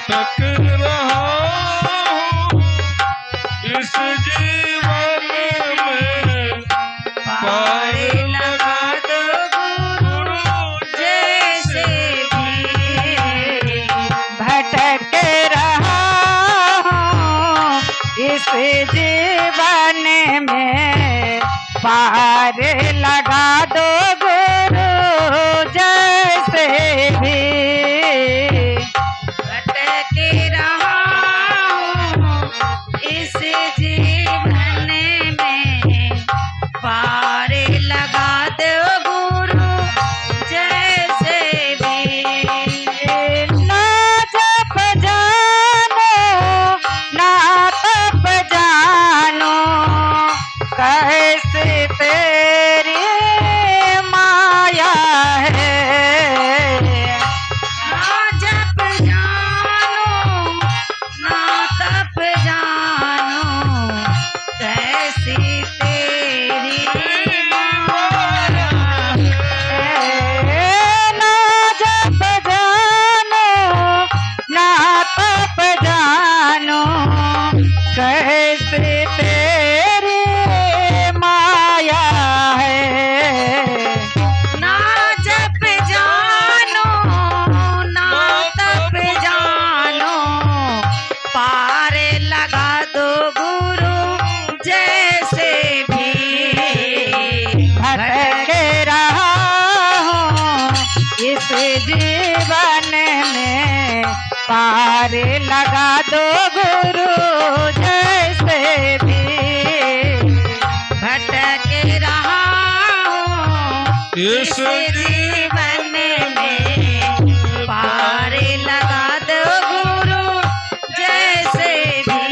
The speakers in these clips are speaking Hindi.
भटक रहा हूँ इस जीवन में, पार लगा दो गुरु जैसे भी। भटक रहा हूँ इस जीवन में, पार लगा दो गुरु जैसे भी। भटक रहा हूँ इस जीवन में, पार लगा दो गुरु जैसे भी। ना जप जानो ना तप जानो, कैसे तेरी माया है। ना जप जानो ना तप जानो, कैसी तेरी माया है। ना जप जानो ना तप जानो, कैसे तेरी माया है। ना जप जानो ना तप जानो, पार लगा दो गुरु जैसे भी। भटक रहा हूँ इस जीवन में, पार लगा दो गुरु जैसे भी। भटक रहा हूँ इस जीवन में, पार लगा दो गुरु जैसे भी।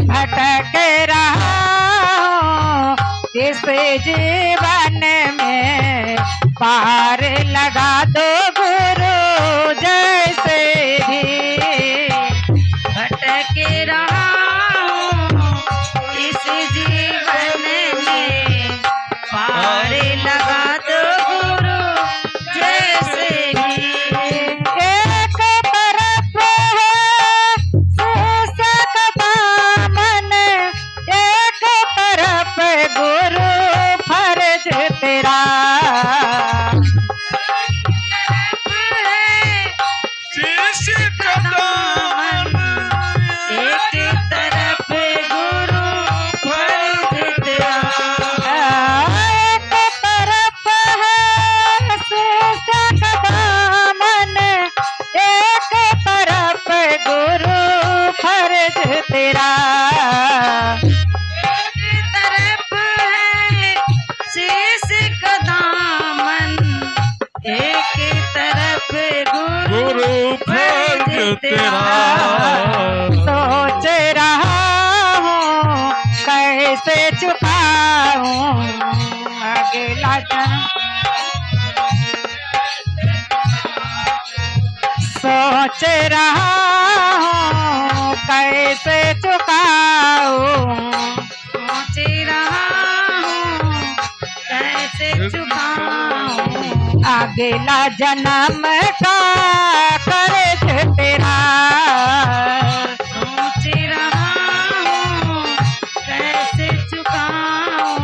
भटक रहा हूँ इस जीवन में, पार लगा दो गुरु जैसे भी। भटक रहा हूँ इस जीवन में, पार लगा दो गुरु जैसे भी। एक तरफ है शीर्षक दामन, एक तरफ गुरु फर्ज तेरा। शिष्य का दामन, एक तरफ गुरु फर्ज तेरा। एक तरफ है शीर्षक दामन, एक तरफ गुरु फर्ज तेरा। एक तरफ है शीश का दामन, एक तरफ गुरु फर्ज तेरा। सोच रहा हूँ कैसे चुकाऊं अगला जन्म। सोच रहा हूँ कैसे चुकाऊं। सोच रहा हूँ कैसे चुकाऊं। अगला जन्म का कर्ज तेरा। सोच रहा हूँ कैसे चुकाऊं,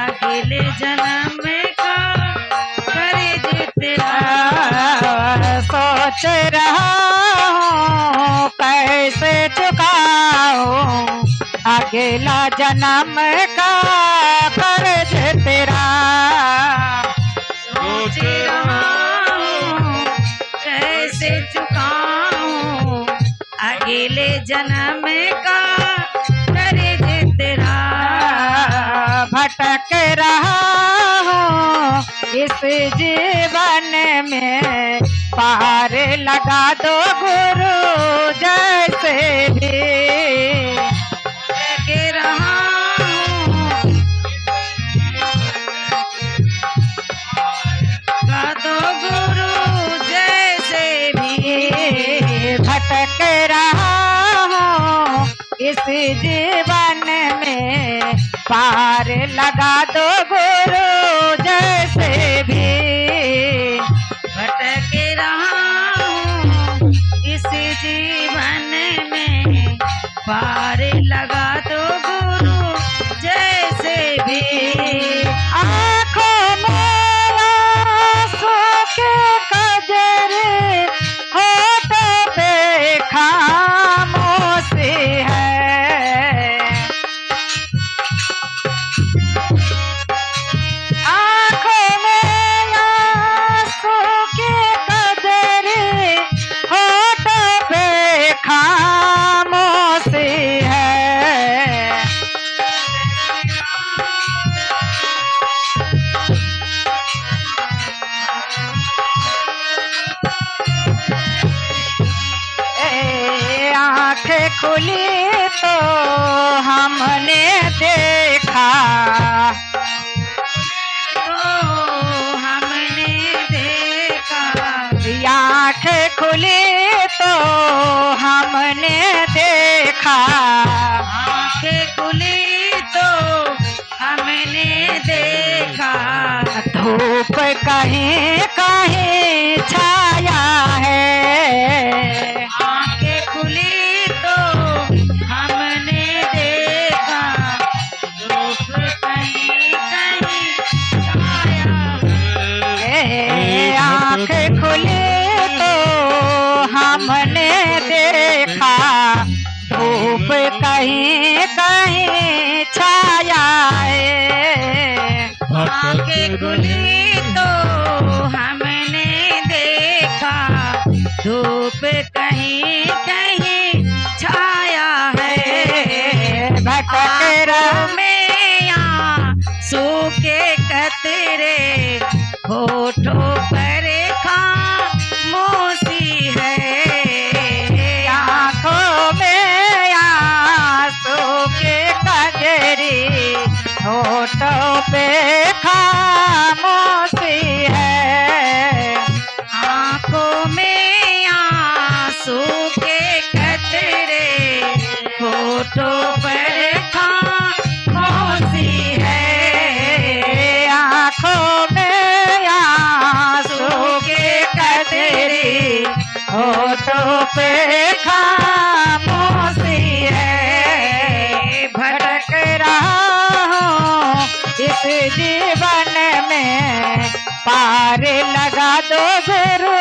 अगले जन्म का कर्ज तेरा। सोच रहा हूँ कैसे चुकाऊं, अगला जन्म का कर्ज तेरा। सोच रहा हूँ कैसे चुकाऊं, अगले जन्म का कर्ज तेरा। भटक रहा हूँ इस जीवन में, पार लगा दो गुरु जैसे भी। भटक रहा हूँ लगा दो गुरु जैसे भी। भटक रहा हूँ इस जीवन में, पार लगा दो गुरु जैसे भी। भटक रहा हूँ खुली तो हमने देखा, तो हमने देखा, आँख खुली तो हमने देखा, आँखें खुली तो हमने देखा, धूप कहीं कहीं छाया है। आँखें खुली तो हमने देखा, धूप कहीं कहीं छाया है। आँख खुली तो हमने देखा, धूप कहीं कहीं छाया है। आँखें खुली तो हमने देखा, धूप कहीं कहीं छाया है। भटक रहा में यहाँ सूखे कतरे, होठों पर खामोशी है। आँखों में आंसू के कजरी, होठों पे खामोशी है। आँखों में आंसू के कतरे, होठों पर खामोशी है। आँखों में आंसू के कतरी, होठों पे खामोशी है। भटक रहा हूँ इस जीवन में, पार लगा दो गुरु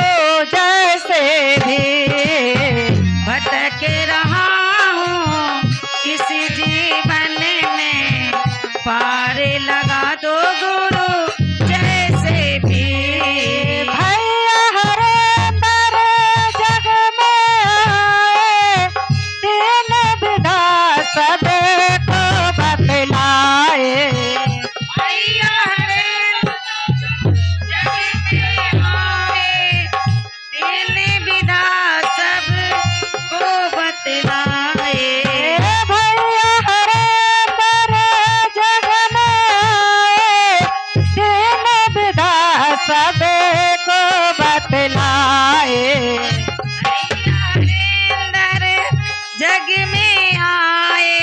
जैसे भी। भटक रहा हूँ इस जीवन में, पार लगा दो गुरु जैसे भी। भैया हरेंदर जग में आए, तीन विधा सबको बतलाए। भैया हरेंद्र जग में आए, तीन विधा सबको बतलाए। भैया हरेंदर जग में आए, तीन विधा सबको बतलाए। हरेंद्र जग में आए,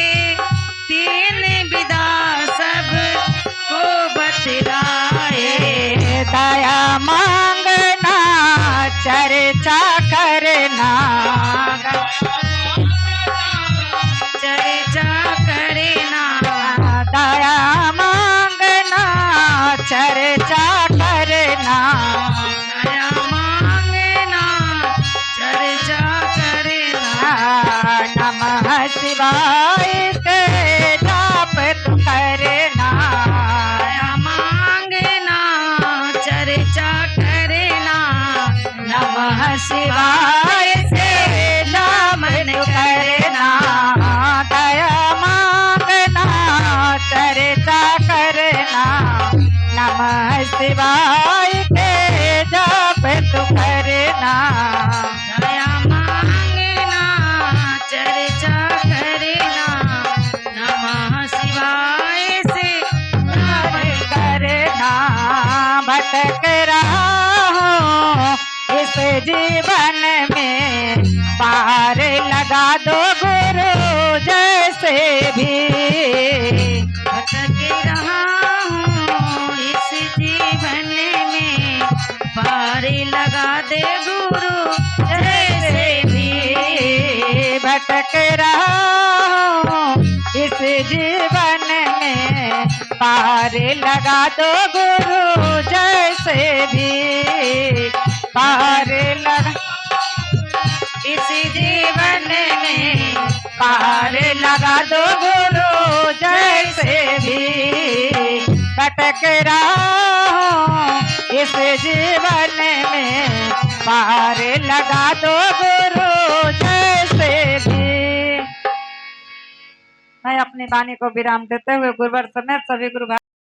तीन विधा सबको बतलाए। दया मांगना चर्चा करना, चर्चा करना, दया मांगना चर्चा करना। दया मांगना, चर्चा करना। नमः शिवाय से जाप तू करना। दया मांगना, चर्चा करना। नमः शिवाय से नाम तू करना। दया मांगना चर्चा करना। नमः शिवाय के जाप तू करना। दया मांगना, चर्चा करना। नमः शिवाय से नाम करना। भटक रहा हूँ इस जीवन में, पार लगा दो गुरु जैसे भी। भटक रहा हूँ इस जीवन में, पार लगा दे गुरु जैसे भी। भटक रहा हूँ इस जीवन में, पार लगा दो गुरु जैसे भी। पार लगा इस जीवन में, पार लगा दो गुरु जैसे भी। भटक रहा हूँ इस जीवन में, पार लगा दो गुरु जैसे भी। मैं अपनी वाणी को विराम देते हुए गुरुवर समेत सभी गुरु भाई